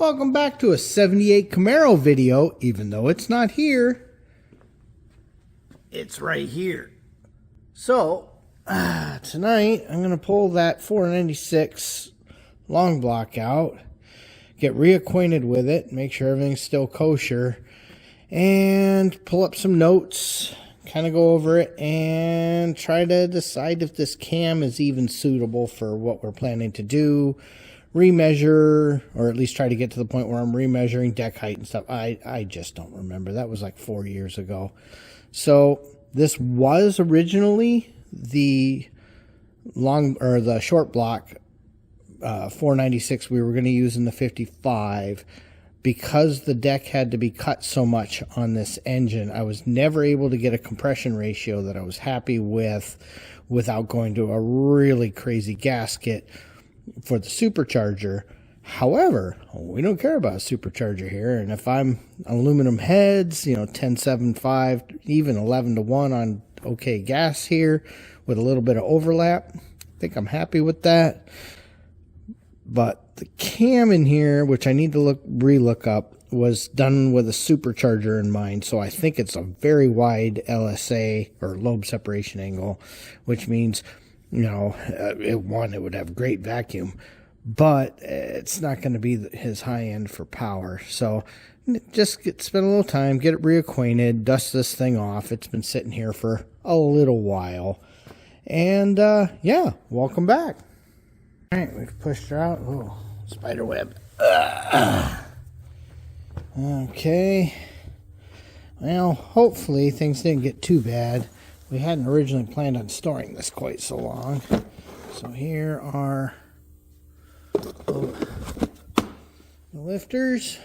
Welcome back to a 78 Camaro video, even though it's not here. It's right here. So, tonight I'm going to pull that 496 long block out, get reacquainted with it, make sure everything's still kosher, and pull up some notes, kind of go over it, and try to decide if this cam is even suitable for what we're planning to do. Remeasure, or at least try to get to the point where I'm remeasuring deck height and stuff. I just don't remember. That was like 4 years ago. So this was originally the short block 496 we were going to use in the 55. Because the deck had to be cut so much on this engine, I was never able to get a compression ratio that I was happy with without going to a really crazy gasket for the supercharger. However, we don't care about a supercharger here, and if I'm aluminum heads, 10.75, even 11-to-1 on okay gas here with a little bit of overlap, I think I'm happy with that. But the cam in here, which I need to re-look up, was done with a supercharger in mind, so I think it's a very wide LSA, or lobe separation angle, which means it would have great vacuum, but it's not going to be his high end for power. So just spend a little time, get it reacquainted, dust this thing off. It's been sitting here for a little while. And yeah, welcome back. All right, we've pushed her out. Oh, spider web. Okay. Well, hopefully things didn't get too bad. We hadn't originally planned on storing this quite so long. So here are the lifters,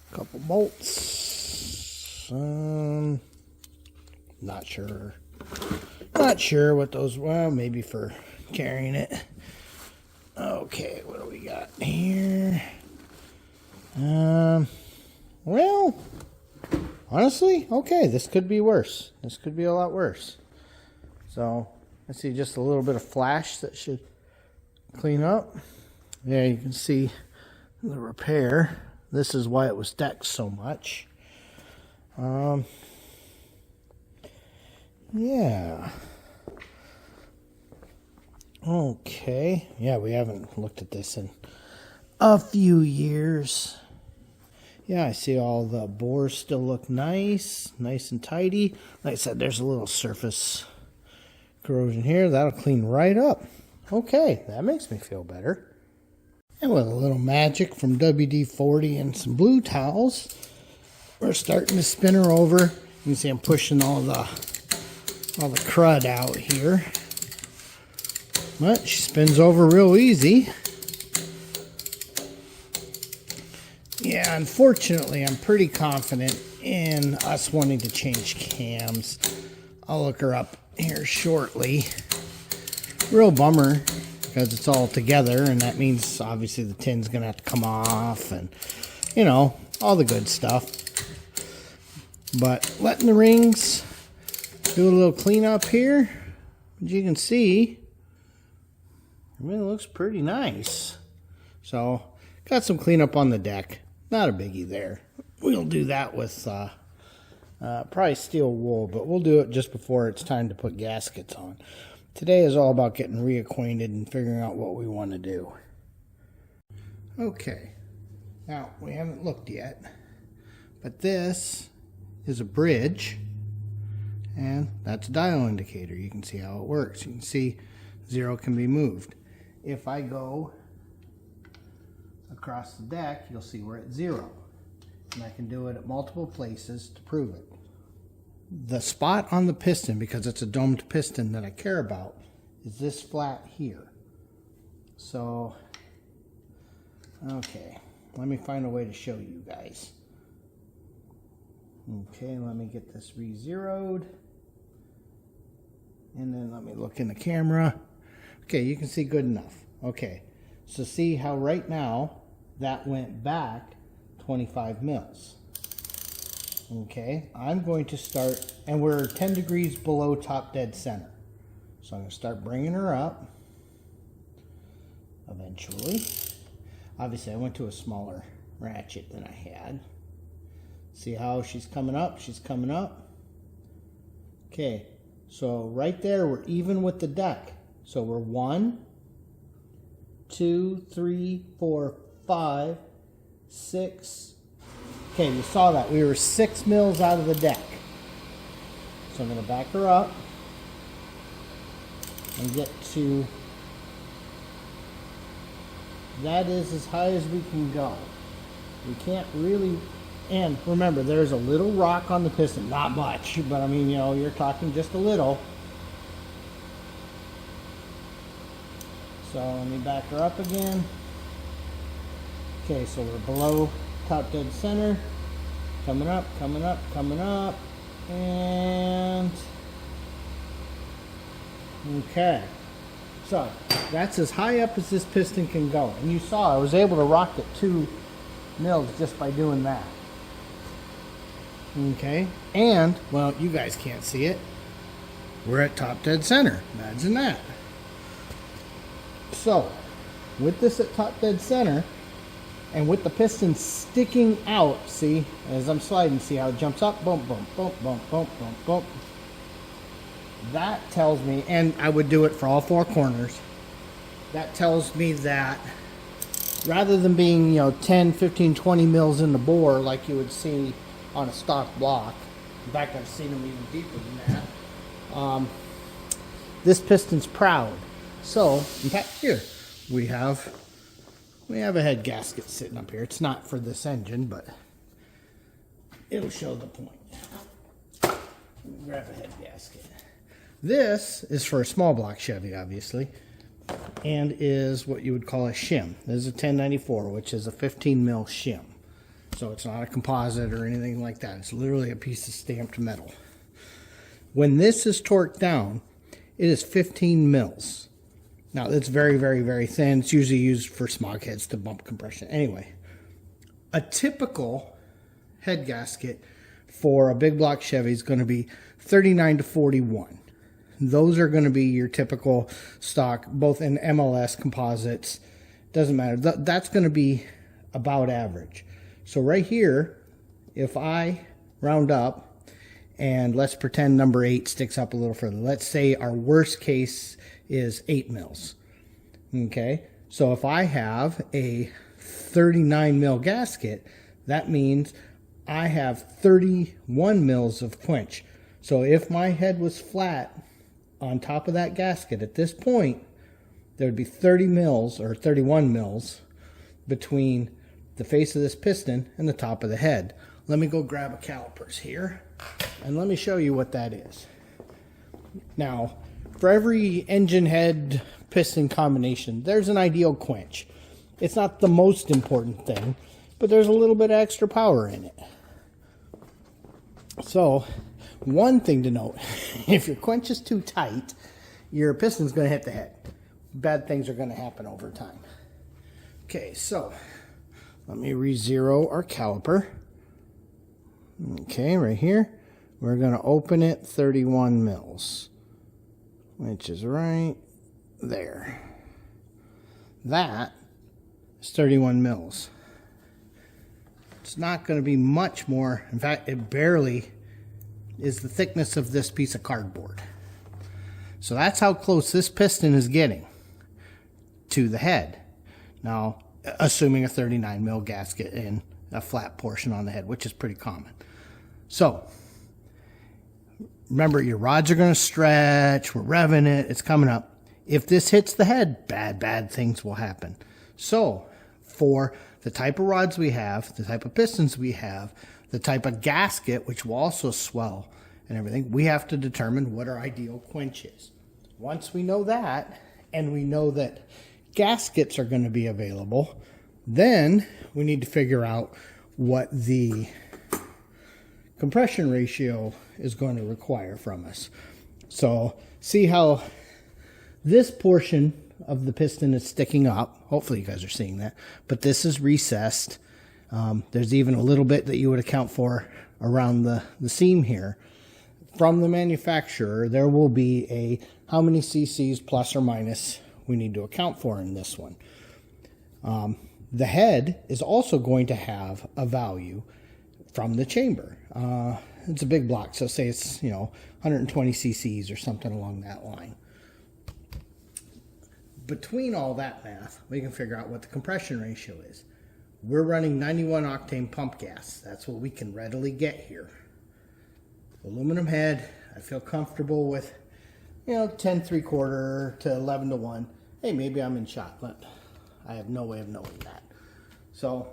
a couple bolts. Not sure what those, well, maybe for carrying it. Okay, what do we got here? Well, honestly, okay, this could be worse. This could be a lot worse. So, let's see, just a little bit of flash that should clean up. There you can see the repair. This is why it was decked so much. Yeah. Okay. Yeah, we haven't looked at this in a few years. Yeah, I see all the bores still look nice and tidy. Like I said, there's a little surface corrosion here. That'll clean right up. Okay, that makes me feel better. And with a little magic from WD-40 and some blue towels, we're starting to spin her over. You can see I'm pushing all the crud out here. But she spins over real easy. Yeah, unfortunately, I'm pretty confident in us wanting to change cams. I'll look her up here shortly. Real bummer, because it's all together, and that means obviously the tin's going to have to come off, and, all the good stuff. But letting the rings do a little cleanup here, as you can see, it looks pretty nice. So, got some cleanup on the deck. Not a biggie there. We'll do that with probably steel wool, but we'll do it just before it's time to put gaskets on. Today is all about getting reacquainted and figuring out what we want to do. Okay, now we haven't looked yet, but this is a bridge, and that's a dial indicator. You can see how it works. You can see 0 can be moved. If I go across the deck, you'll see we're at 0. And I can do it at multiple places to prove it. The spot on the piston, because it's a domed piston that I care about, is this flat here. So, okay, let me find a way to show you guys. Okay, let me get this re-zeroed. And then let me look in the camera. Okay, you can see good enough. Okay, so see how right now that went back 25 mils. Okay, I'm going to start, and we're 10 degrees below top dead center. So I'm going to start bringing her up eventually. Obviously, I went to a smaller ratchet than I had. See how she's coming up? She's coming up. Okay, so right there, we're even with the deck. So we're 1, 2, 3, 4, 5, 6. Okay, you saw that. We were 6 mils out of the deck. So I'm going to back her up and get to, that is as high as we can go. We can't really, and remember, there's a little rock on the piston. Not much, but I mean, you know, you're talking just a little. So let me back her up again. Okay, so we're below top dead center. Coming up, coming up, coming up. And okay. So that's as high up as this piston can go. And you saw I was able to rock it 2 mils just by doing that. Okay. And, well, you guys can't see it. We're at top dead center. Imagine that. So, with this at top dead center, and with the piston sticking out, see, as I'm sliding, see how it jumps up? Boom, boom, boom, boom, boom, boom, boom. That tells me, and I would do it for all 4 corners, that tells me that rather than being, you know, 10, 15, 20 mils in the bore like you would see on a stock block, in fact, I've seen them even deeper than that, this piston's proud. So, in fact, here, we have a head gasket sitting up here. It's not for this engine, but it'll show the point. Let me grab a head gasket. This is for a small block Chevy, obviously, and is what you would call a shim. This is a 1094, which is a 15 mil shim. So it's not a composite or anything like that. It's literally a piece of stamped metal. When this is torqued down, it is 15 mils. Now, it's very, very, very thin. It's usually used for smog heads to bump compression. Anyway, a typical head gasket for a big block Chevy is going to be 39 to 41. Those are going to be your typical stock, both in MLS, composites. Doesn't matter. That's going to be about average. So right here, if I round up, and let's pretend number 8 sticks up a little further. Let's say our worst case is 8 mils. Okay, so if I have a 39 mil gasket, that means I have 31 mils of quench. So if my head was flat on top of that gasket at this point, there would be 30 mils or 31 mils between the face of this piston and the top of the head. Let me go grab a calipers here and let me show you what that is. Now, for every engine head piston combination, there's an ideal quench. It's not the most important thing, but there's a little bit of extra power in it. So, one thing to note, if your quench is too tight, your piston's going to hit the head. Bad things are going to happen over time. Okay, so let me re-zero our caliper. Okay, right here. We're going to open it 31 mils. Which is right there. That is 31 mils. It's not going to be much more. In fact, it barely is the thickness of this piece of cardboard. So that's how close this piston is getting to the head. Now, assuming a 39 mil gasket and a flat portion on the head, which is pretty common. So, remember, your rods are going to stretch. We're revving it. It's coming up. If this hits the head, bad things will happen. So, for the type of rods we have, the type of pistons we have, the type of gasket, which will also swell and everything, we have to determine what our ideal quench is. Once we know that, and we know that gaskets are going to be available, then we need to figure out what the compression ratio is going to require from us. So see how this portion of the piston is sticking up. Hopefully you guys are seeing that. But this is recessed. There's even a little bit that you would account for around the seam here. From the manufacturer, there will be a how many cc's plus or minus we need to account for in this one. The head is also going to have a value from the chamber. It's a big block, so say it's 120 cc's or something along that line. Between all that math, we can figure out what the compression ratio is. We're running 91 octane pump gas. That's what we can readily get here. Aluminum head, I feel comfortable with 10 3/4 to 11 to 1. Hey, maybe I'm in shot, but I have no way of knowing that. So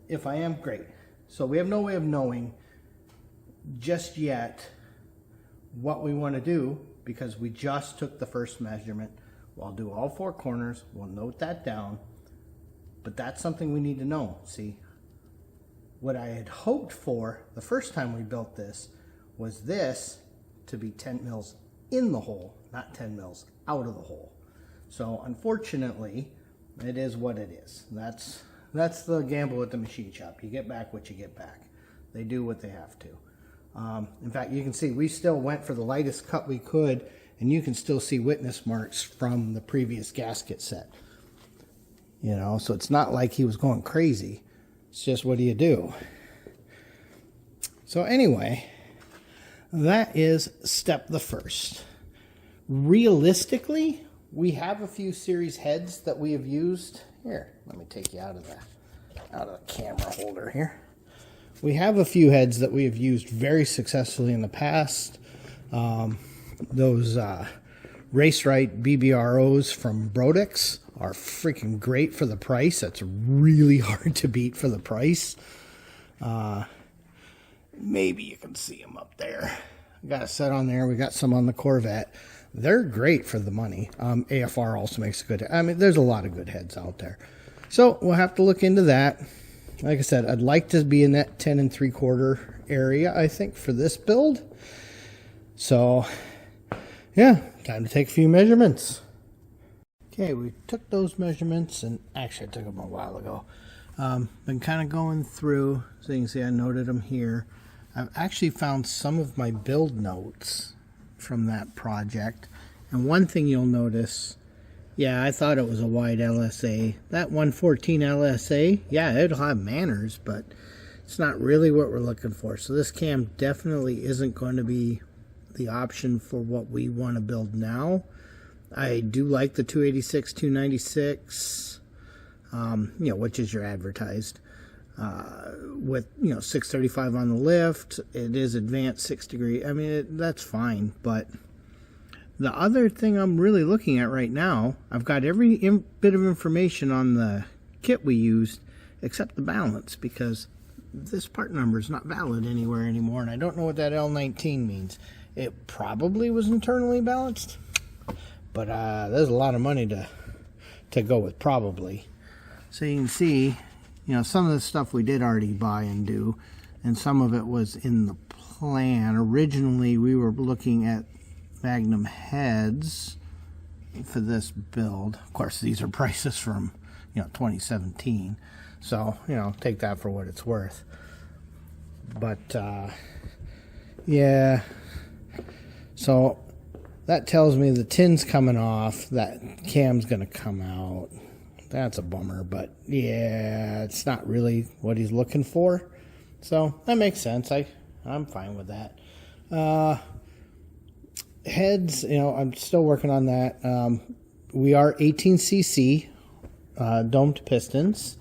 if I am, great. So we have no way of knowing just yet what we want to do because we just took the first measurement. We'll do all 4 corners. We'll note that down. But that's something we need to know. See, what I had hoped for the first time we built this was this to be 10 mils in the hole, not 10 mils out of the hole. So unfortunately, it is what it is. That's the gamble at the machine shop. You get back what you get back. They do what they have to. In fact, you can see we still went for the lightest cut we could, and you can still see witness marks from the previous gasket set. So it's not like he was going crazy. It's just, what do you do? So anyway, that is step the first. Realistically, we have a few series heads that we have used. Here, let me take you out of the camera holder here. We have a few heads that we have used very successfully in the past. Those Race Right BBROs from Brodix are freaking great for the price. That's really hard to beat for the price. Maybe you can see them up there. Got a set on there. We got some on the Corvette. They're great for the money. AFR also makes a good. I mean, there's a lot of good heads out there. So we'll have to look into that. Like I said, I'd like to be in that 10 3/4 area, I think, for this build. So, yeah, time to take a few measurements. Okay, we took those measurements, and actually I took them a while ago. Been kind of going through, so you can see I noted them here. I've actually found some of my build notes from that project. And one thing you'll notice, yeah, I thought it was a wide LSA. That 114 LSA, yeah, it'll have manners, but it's not really what we're looking for. So this cam definitely isn't going to be the option for what we want to build now. I do like the 286, 296, which is your advertised. With 635 on the lift, it is advanced 6 degree. I mean, that's fine. But the other thing I'm really looking at right now, I've got every bit of information on the kit we used except the balance, because this part number is not valid anywhere anymore, and I don't know what that L19 means. It probably was internally balanced, but there's a lot of money to go with probably. So you can see, some of the stuff we did already buy and do, and some of it was in the plan. Originally, we were looking at Magnum heads for this build. Of course, these are prices from 2017, so take that for what it's worth. But yeah, so that tells me the tin's coming off, that cam's gonna come out. That's a bummer, but yeah, it's not really what he's looking for, so that makes sense. I'm fine with that. Heads, I'm still working on that. We are 18cc domed pistons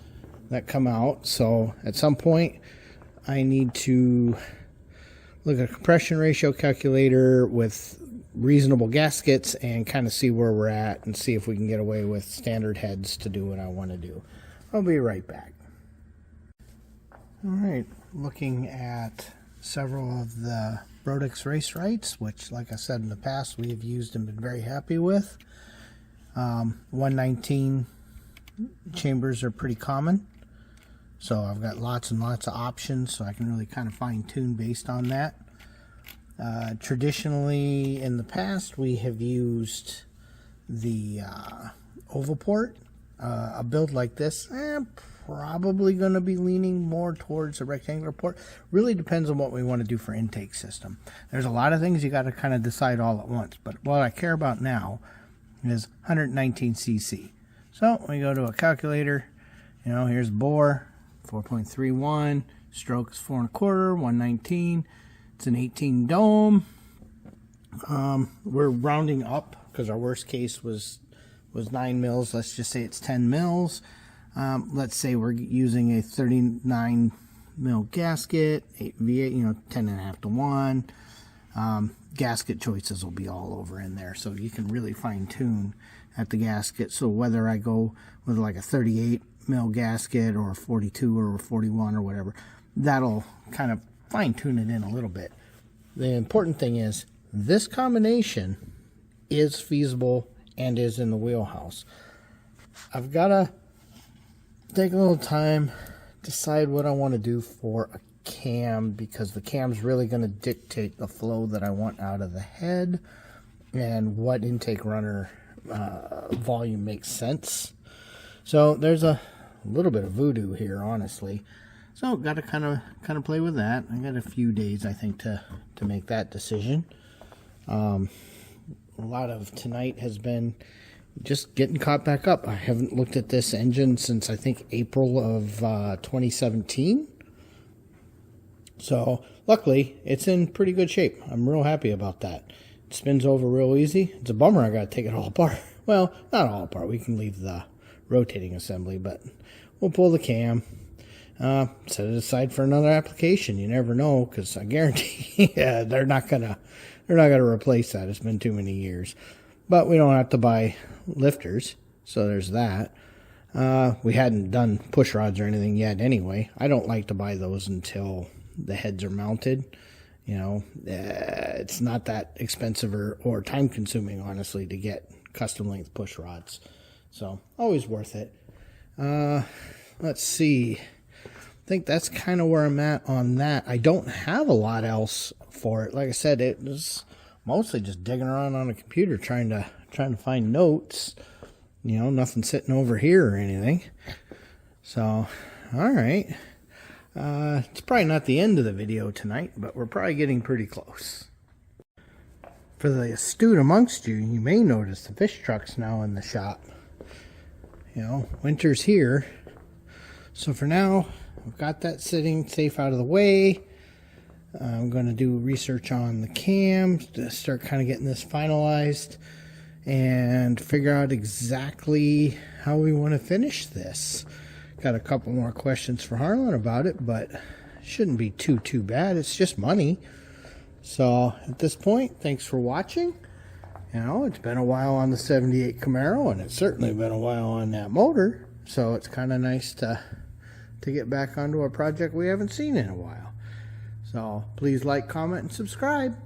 that come out, so at some point I need to look at a compression ratio calculator with reasonable gaskets and kind of see where we're at and see if we can get away with standard heads to do what I want to do. I'll be right back. Alright, looking at several of the Brodix Race Rights, which, like I said in the past, we have used and been very happy with. 119 chambers are pretty common, so I've got lots and lots of options, so I can really kind of fine-tune based on that. Traditionally, in the past, we have used the oval port. A build like this, probably going to be leaning more towards a rectangular port. Really depends on what we want to do for intake system. There's a lot of things you got to kind of decide all at once, but what I care about now is 119cc. So we go to a calculator You know, here's bore, 4.31, stroke is 4 1/4, 119. It's an 18 dome. We're rounding up because our worst case was 9 mils. Let's just say it's 10 mils. Let's say we're using a 39 mil gasket, 8 V8, you know, 10.5 to 1. Gasket choices will be all over in there, so you can really fine tune at the gasket. So whether I go with like a 38 mil gasket or a 42 or a 41 or whatever, that'll kind of fine tune it in a little bit. The important thing is this combination is feasible and is in the wheelhouse. I've got to take a little time, decide what I want to do for a cam, because the cam's really going to dictate the flow that I want out of the head and what intake runner volume makes sense. So there's a little bit of voodoo here, honestly. So got to kind of play with that. I got a few days, I think, to make that decision. A lot of tonight has been just getting caught back up. I haven't looked at this engine since I think April of 2017. So luckily it's in pretty good shape. I'm real happy about that. It spins over real easy. It's a bummer I got to take it all apart. Well, not all apart. We can leave the rotating assembly, but we'll pull the cam, set it aside for another application. You never know, because I guarantee they're not gonna replace that. It's been too many years. But we don't have to buy lifters, so there's that. We hadn't done push rods or anything yet anyway. I don't like to buy those until the heads are mounted. You know, it's not that expensive or time consuming, honestly, to get custom length push rods. So always worth it. Let's see. I think that's kind of where I'm at on that. I don't have a lot else for it. Like I said, it was mostly just digging around on a computer trying to find notes. You know, nothing sitting over here or anything. So, all right. It's probably not the end of the video tonight, but we're probably getting pretty close. For the astute amongst you, you may notice the fish truck's now in the shop. You know, winter's here. So for now, I've got that sitting safe out of the way. I'm going to do research on the cam to start kind of getting this finalized and figure out exactly how we want to finish this. Got a couple more questions for Harlan about it, but it shouldn't be too bad. It's just money. So at this point, thanks for watching. You know, it's been a while on the 78 Camaro, and it's certainly been a while on that motor. So it's kind of nice to get back onto a project we haven't seen in a while. So please like, comment, and subscribe.